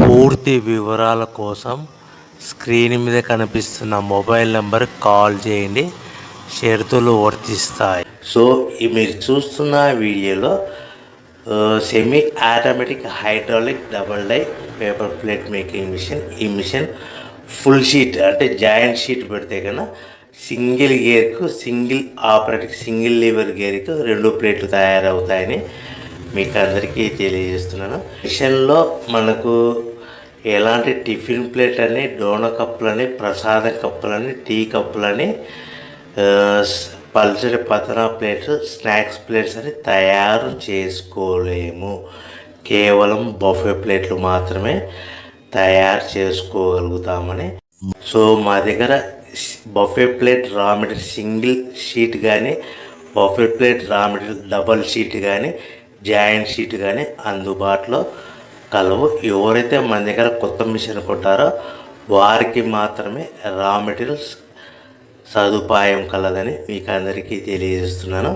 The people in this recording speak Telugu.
పూర్తి వివరాల కోసం స్క్రీన్ మీద కనిపిస్తున్న మొబైల్ నెంబర్ కాల్ చేయండి. షరతులు వర్తిస్తాయి. సో మీరు చూస్తున్న వీడియోలో semi automatic hydraulic double die paper plate making machine. ఈ మిషన్ ఫుల్ షీట్ అంటే జాయింట్ షీట్ పెడితే కన్నా సింగిల్ గేర్కు సింగిల్ ఆపరేటింగ్ సింగిల్ లీవర్ గేర్కు 2 ప్లేట్లు తయారవుతాయని మీకు అందరికీ తెలియజేస్తున్నాను. మిషన్లో మనకు ఎలాంటి టిఫిన్ ప్లేట్ అని, డోన కప్పులని, ప్రసాదం కప్పులని, టీ కప్పులని, పల్చడి పతన ప్లేట్స్, స్నాక్స్ ప్లేట్స్ అని తయారు చేసుకోలేము. కేవలం బఫే ప్లేట్లు మాత్రమే తయారు చేసుకోగలుగుతామని. సో మా దగ్గర buffet plate raw material single sheet కానీ, buffet plate raw material double sheet కానీ, జాయింట్ షీట్ కానీ అందుబాటులో కలవు. ఎవరైతే మన దగ్గర కొత్త మిషన్ కొంటారో వారికి మాత్రమే రా మెటీరియల్స్ సదుపాయం కలదని మీకు అందరికీ తెలియజేస్తున్నాను.